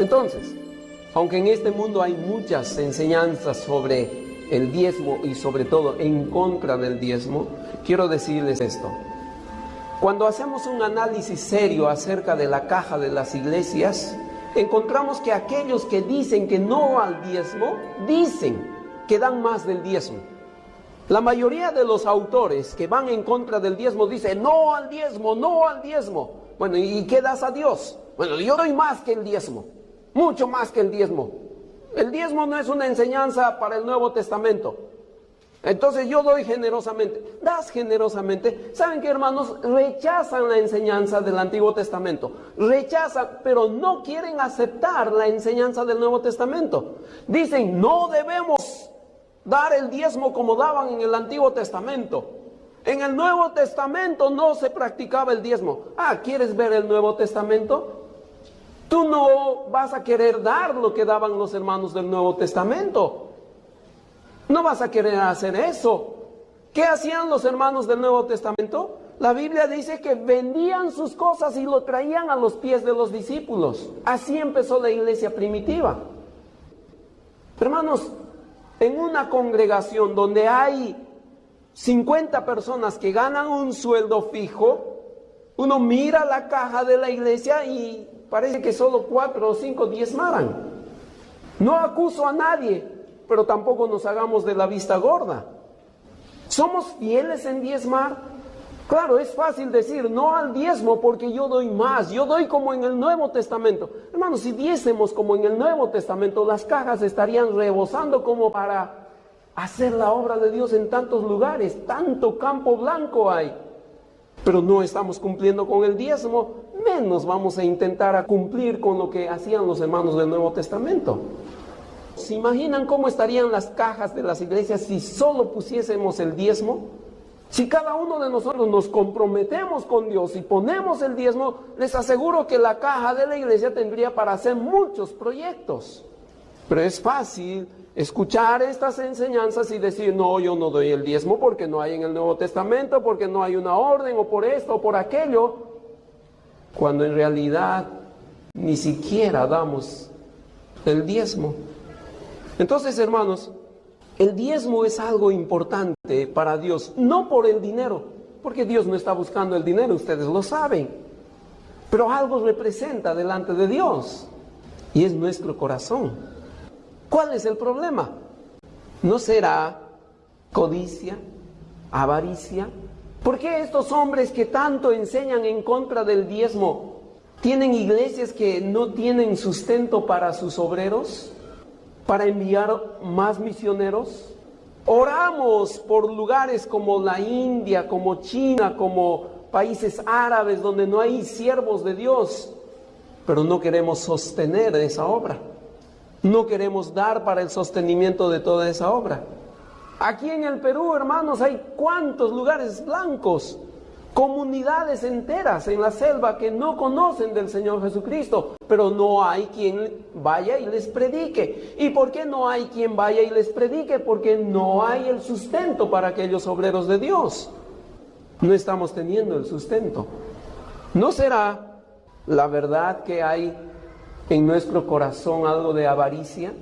Entonces, aunque en este mundo hay muchas enseñanzas sobre el diezmo y sobre todo en contra del diezmo, quiero decirles esto. Cuando hacemos un análisis serio acerca de la caja de las iglesias, encontramos que aquellos que dicen que no al diezmo, dicen que dan más del diezmo. La mayoría de los autores que van en contra del diezmo dicen no al diezmo, no al diezmo. Bueno, ¿y qué das a Dios? Bueno, yo doy más que el diezmo, mucho más que el diezmo. El diezmo no es una enseñanza para el Nuevo Testamento. Entonces yo doy generosamente. Das generosamente. ¿Saben qué, hermanos? Rechazan la enseñanza del Antiguo Testamento. Rechazan, pero no quieren aceptar la enseñanza del Nuevo Testamento. Dicen, no debemos dar el diezmo como daban en el Antiguo Testamento. En el Nuevo Testamento no se practicaba el diezmo. ¿Quieres ver el Nuevo Testamento? Tú no vas a querer dar lo que daban los hermanos del Nuevo Testamento. No vas a querer hacer eso. ¿Qué hacían los hermanos del Nuevo Testamento? La Biblia dice que vendían sus cosas y lo traían a los pies de los discípulos. Así empezó la iglesia primitiva. Hermanos, en una congregación donde hay 50 personas que ganan un sueldo fijo, uno mira la caja de la iglesia y parece que solo 4 o 5 diezmaran. No acuso a nadie, pero tampoco nos hagamos de la vista gorda. ¿Somos fieles en diezmar? Claro, es fácil decir no al diezmo porque yo doy más, yo doy como en el Nuevo Testamento. Hermanos, si diésemos como en el Nuevo Testamento, las cajas estarían rebosando como para hacer la obra de Dios en tantos lugares, tanto campo blanco hay. Pero no estamos cumpliendo con el diezmo, menos vamos a intentar a cumplir con lo que hacían los hermanos del Nuevo Testamento. ¿Se imaginan cómo estarían las cajas de las iglesias si solo pusiésemos el diezmo? Si cada uno de nosotros nos comprometemos con Dios y ponemos el diezmo, les aseguro que la caja de la iglesia tendría para hacer muchos proyectos. Pero es fácil escuchar estas enseñanzas y decir, no, yo no doy el diezmo porque no hay en el Nuevo Testamento, porque no hay una orden, o por esto, o por aquello, cuando en realidad ni siquiera damos el diezmo. Entonces, hermanos, el diezmo es algo importante para Dios, no por el dinero, porque Dios no está buscando el dinero, ustedes lo saben, pero algo representa delante de Dios, y es nuestro corazón. ¿Cuál es el problema? ¿No será codicia, avaricia? ¿Por qué estos hombres que tanto enseñan en contra del diezmo tienen iglesias que no tienen sustento para sus obreros? ¿Para enviar más misioneros? Oramos por lugares como la India, como China, como países árabes donde no hay siervos de Dios, pero no queremos sostener esa obra. No queremos dar para el sostenimiento de toda esa obra. Aquí en el Perú, hermanos, hay cuántos lugares blancos, comunidades enteras en la selva que no conocen del Señor Jesucristo, pero no hay quien vaya y les predique. ¿Y por qué no hay quien vaya y les predique? Porque no hay el sustento para aquellos obreros de Dios. No estamos teniendo el sustento. ¿No será la verdad que hay en nuestro corazón algo de avaricia?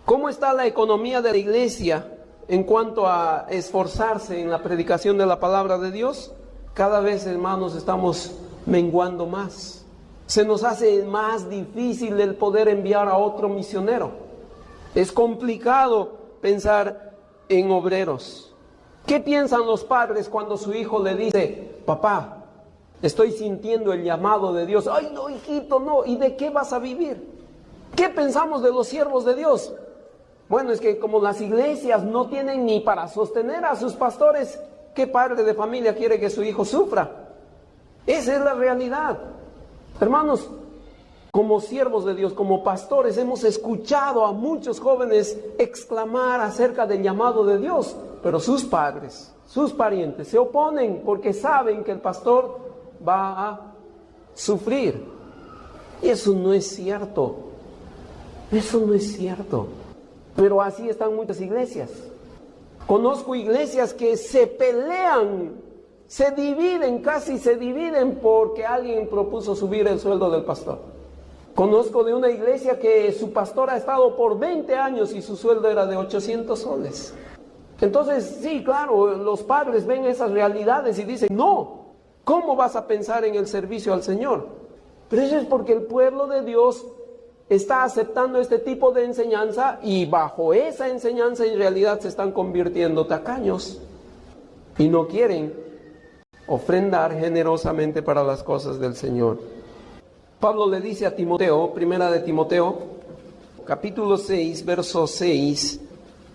¿Cómo está la economía de la iglesia en cuanto a esforzarse en la predicación de la palabra de Dios? Cada vez, hermanos, estamos menguando más. Se nos hace más difícil el poder enviar a otro misionero. Es complicado pensar en obreros. ¿Qué piensan los padres cuando su hijo le dice, papá, estoy sintiendo el llamado de Dios? Ay, no, hijito, no. ¿Y de qué vas a vivir? ¿Qué pensamos de los siervos de Dios? Bueno, es que como las iglesias no tienen ni para sostener a sus pastores, ¿qué padre de familia quiere que su hijo sufra? Esa es la realidad. Hermanos, como siervos de Dios, como pastores, hemos escuchado a muchos jóvenes exclamar acerca del llamado de Dios, pero sus padres, sus parientes se oponen porque saben que el pastor va a sufrir. Y eso no es cierto. Eso no es cierto. Pero así están muchas iglesias. Conozco iglesias que se pelean, se dividen, casi se dividen porque alguien propuso subir el sueldo del pastor. Conozco de una iglesia que su pastor ha estado por 20 años y su sueldo era de 800 soles. Entonces, sí, claro, los padres ven esas realidades y dicen, no, ¿cómo vas a pensar en el servicio al Señor? Pero eso es porque el pueblo de Dios está aceptando este tipo de enseñanza y bajo esa enseñanza en realidad se están convirtiendo tacaños y no quieren ofrendar generosamente para las cosas del Señor. Pablo le dice a Timoteo, primera de Timoteo, capítulo 6, verso 6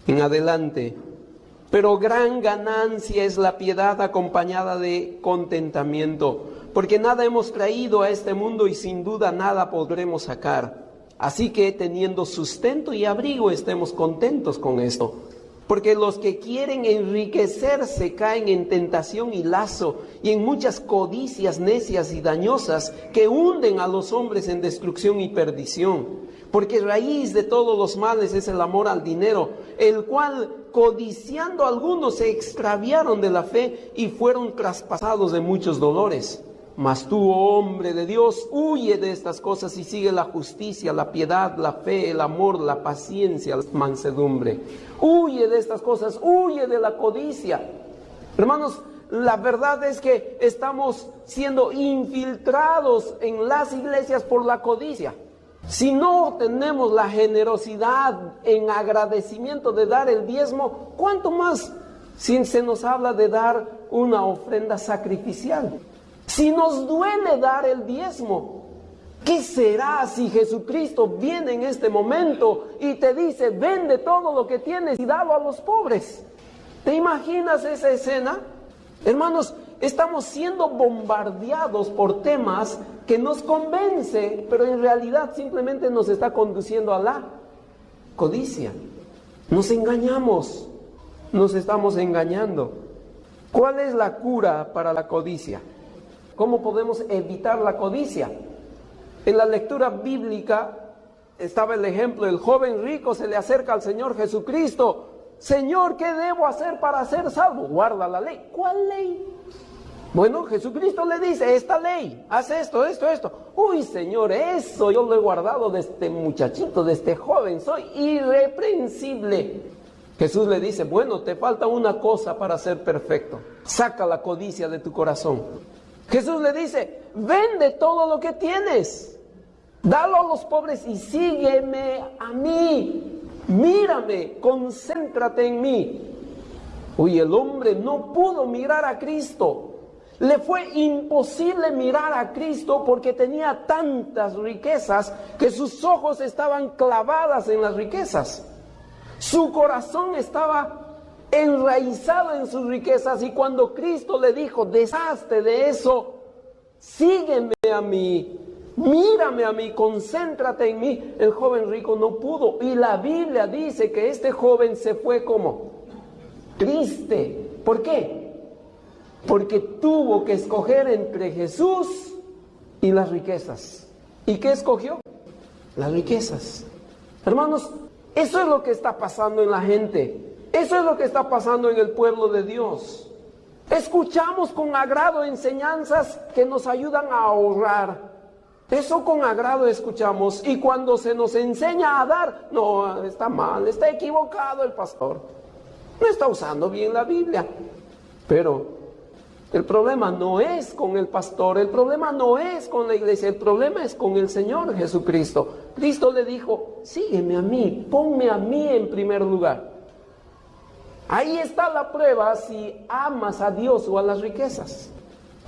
en adelante: pero gran ganancia es la piedad acompañada de contentamiento, porque nada hemos traído a este mundo y sin duda nada podremos sacar. Así que teniendo sustento y abrigo estemos contentos con esto. Porque los que quieren enriquecerse caen en tentación y lazo y en muchas codicias necias y dañosas que hunden a los hombres en destrucción y perdición. Porque raíz de todos los males es el amor al dinero, el cual codiciando algunos se extraviaron de la fe y fueron traspasados de muchos dolores. Mas tú, oh hombre de Dios, huye de estas cosas y sigue la justicia, la piedad, la fe, el amor, la paciencia, la mansedumbre. Huye de estas cosas, huye de la codicia. Hermanos, la verdad es que estamos siendo infiltrados en las iglesias por la codicia. Si no tenemos la generosidad en agradecimiento de dar el diezmo, ¿cuánto más si se nos habla de dar una ofrenda sacrificial? Si nos duele dar el diezmo, ¿qué será si Jesucristo viene en este momento y te dice, vende todo lo que tienes y dalo a los pobres? ¿Te imaginas esa escena? Hermanos, estamos siendo bombardeados por temas que nos convencen, pero en realidad simplemente nos está conduciendo a la codicia. Nos engañamos, nos estamos engañando. ¿Cuál es la cura para la codicia? ¿Cómo podemos evitar la codicia? En la lectura bíblica estaba el ejemplo, el joven rico se le acerca al Señor Jesucristo. Señor, ¿qué debo hacer para ser salvo? Guarda la ley. ¿Cuál ley? Bueno, Jesucristo le dice, esta ley, haz esto, esto, esto. Uy, Señor, eso yo lo he guardado de este muchachito, de este joven, soy irreprensible. Jesús le dice, bueno, te falta una cosa para ser perfecto. Saca la codicia de tu corazón. Jesús le dice, vende todo lo que tienes, dalo a los pobres y sígueme a mí, mírame, concéntrate en mí. Uy, el hombre no pudo mirar a Cristo, le fue imposible mirar a Cristo porque tenía tantas riquezas que sus ojos estaban clavadas en las riquezas, su corazón estaba enraizado en sus riquezas, y cuando Cristo le dijo, deshazte de eso, sígueme a mí, mírame a mí, concéntrate en mí, el joven rico no pudo. Y la Biblia dice que este joven se fue como triste. ¿Por qué? Porque tuvo que escoger entre Jesús y las riquezas. ¿Y qué escogió? Las riquezas. Hermanos, eso es lo que está pasando en la gente. Eso es lo que está pasando en el pueblo de Dios. Escuchamos con agrado enseñanzas que nos ayudan a ahorrar. Eso con agrado escuchamos. Y cuando se nos enseña a dar, no, está mal, está equivocado el pastor. No está usando bien la Biblia. Pero el problema no es con el pastor, el problema no es con la iglesia, el problema es con el Señor Jesucristo. Cristo le dijo, sígueme a mí, ponme a mí en primer lugar. Ahí está la prueba si amas a Dios o a las riquezas.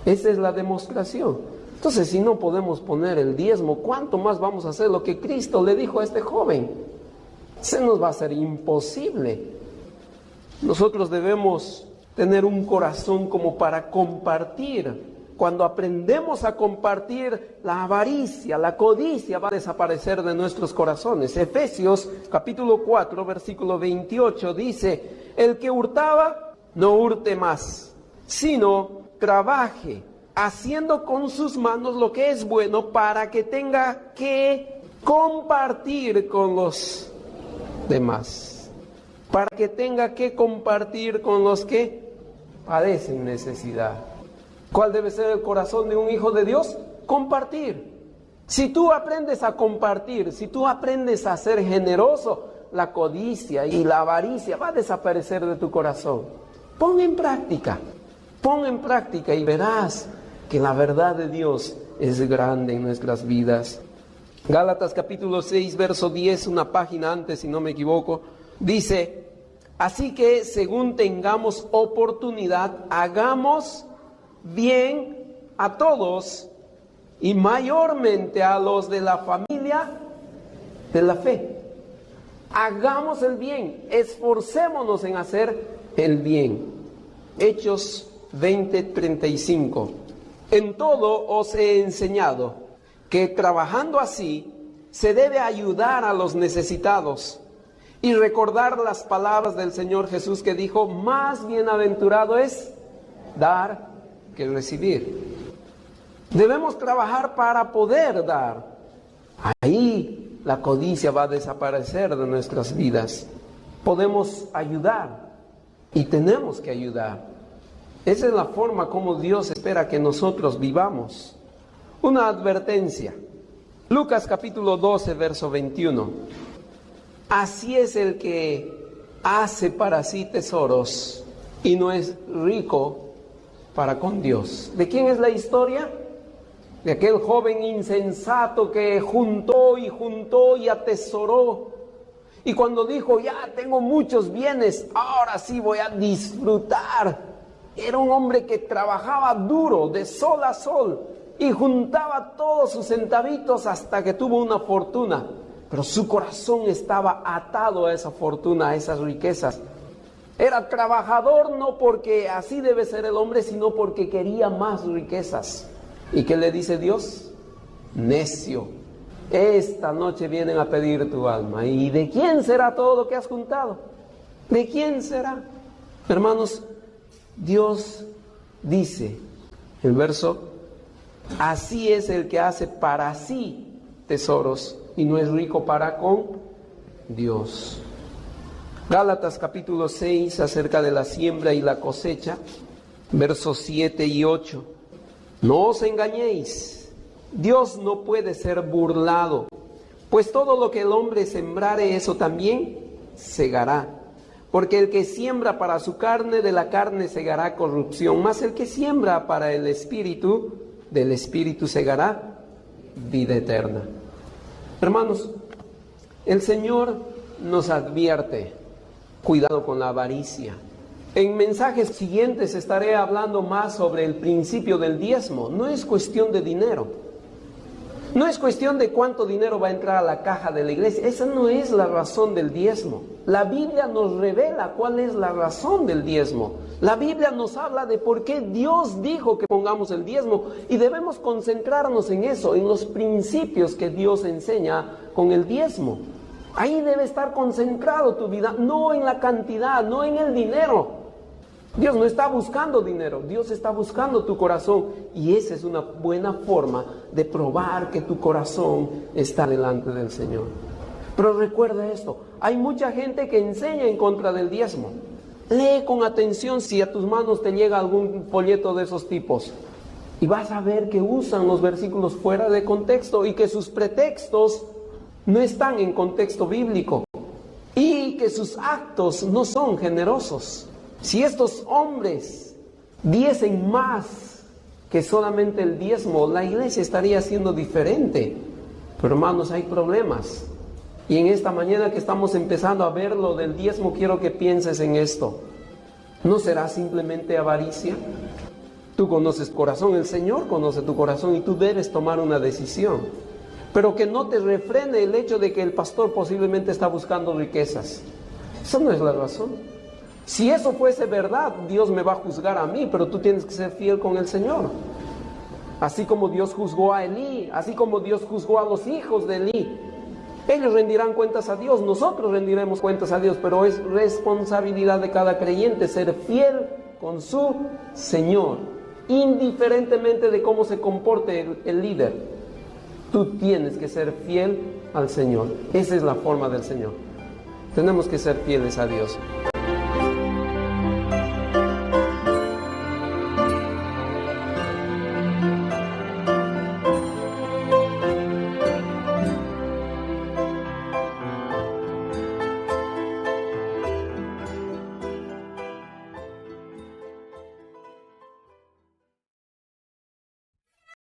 Esa es la demostración. Entonces, si no podemos poner el diezmo, ¿cuánto más vamos a hacer lo que Cristo le dijo a este joven? Se nos va a hacer imposible. Nosotros debemos tener un corazón como para compartir. Cuando aprendemos a compartir, la avaricia, la codicia va a desaparecer de nuestros corazones. Efesios capítulo 4, versículo 28 dice, el que hurtaba, no hurte más, sino trabaje, haciendo con sus manos lo que es bueno para que tenga que compartir con los demás. Para que tenga que compartir con los que padecen necesidad. ¿Cuál debe ser el corazón de un hijo de Dios? Compartir. Si tú aprendes a compartir, si tú aprendes a ser generoso, la codicia y la avaricia va a desaparecer de tu corazón. Pon en práctica y verás que la verdad de Dios es grande en nuestras vidas. Gálatas capítulo 6, verso 10, una página antes, si no me equivoco, dice: así que según tengamos oportunidad, hagamos bien a todos, y mayormente a los de la familia de la fe. Hagamos el bien, esforcémonos en hacer el bien. Hechos 20:35. En todo os he enseñado que trabajando así se debe ayudar a los necesitados y recordar las palabras del Señor Jesús, que dijo: más bienaventurado es dar que recibir. Debemos trabajar para poder dar. Ahí la codicia va a desaparecer de nuestras vidas. Podemos ayudar y tenemos que ayudar. Esa es la forma como Dios espera que nosotros vivamos. Una advertencia. Lucas capítulo 12, verso 21. Así es el que hace para sí tesoros y no es rico para con Dios. ¿De quién es la historia? De aquel joven insensato que juntó y atesoró. Y cuando dijo: ya tengo muchos bienes, ahora sí voy a disfrutar. Era un hombre que trabajaba duro, de sol a sol, y juntaba todos sus centavitos hasta que tuvo una fortuna. Pero su corazón estaba atado a esa fortuna, a esas riquezas. Era trabajador no porque así debe ser el hombre, sino porque quería más riquezas. ¿Y qué le dice Dios? Necio, esta noche vienen a pedir tu alma. ¿Y de quién será todo lo que has juntado? ¿De quién será? Hermanos, Dios dice, el verso: así es el que hace para sí tesoros y no es rico para con Dios. Gálatas capítulo 6, acerca de la siembra y la cosecha, versos 7 y 8. No os engañéis, Dios no puede ser burlado, pues todo lo que el hombre sembrare, eso también segará. Porque el que siembra para su carne, de la carne segará corrupción, mas el que siembra para el Espíritu, del Espíritu segará vida eterna. Hermanos, el Señor nos advierte: cuidado con la avaricia. En mensajes siguientes estaré hablando más sobre el principio del diezmo. No es cuestión de dinero. No es cuestión de cuánto dinero va a entrar a la caja de la iglesia. Esa no es la razón del diezmo. La Biblia nos revela cuál es la razón del diezmo. La Biblia nos habla de por qué Dios dijo que pongamos el diezmo. Y debemos concentrarnos en eso, en los principios que Dios enseña con el diezmo. Ahí debe estar concentrado tu vida, no en la cantidad, no en el dinero. Dios no está buscando dinero, Dios está buscando tu corazón, y esa es una buena forma de probar que tu corazón está delante del Señor. Pero recuerda esto, hay mucha gente que enseña en contra del diezmo. Lee con atención si a tus manos te llega algún folleto de esos tipos, y vas a ver que usan los versículos fuera de contexto y que sus pretextos no están en contexto bíblico y que sus actos no son generosos. Si estos hombres diesen más que solamente el diezmo, la iglesia estaría siendo diferente. Pero hermanos, hay problemas. Y en esta mañana que estamos empezando a ver lo del diezmo, quiero que pienses en esto. ¿No será simplemente avaricia? Tú conoces tu corazón, el Señor conoce tu corazón y tú debes tomar una decisión. Pero que no te refrene el hecho de que el pastor posiblemente está buscando riquezas. Esa no es la razón. Si eso fuese verdad, Dios me va a juzgar a mí, pero tú tienes que ser fiel con el Señor. Así como Dios juzgó a Elí, así como Dios juzgó a los hijos de Elí. Ellos rendirán cuentas a Dios, nosotros rendiremos cuentas a Dios, pero es responsabilidad de cada creyente ser fiel con su Señor, indiferentemente de cómo se comporte el líder. Tú tienes que ser fiel al Señor. Esa es la forma del Señor. Tenemos que ser fieles a Dios.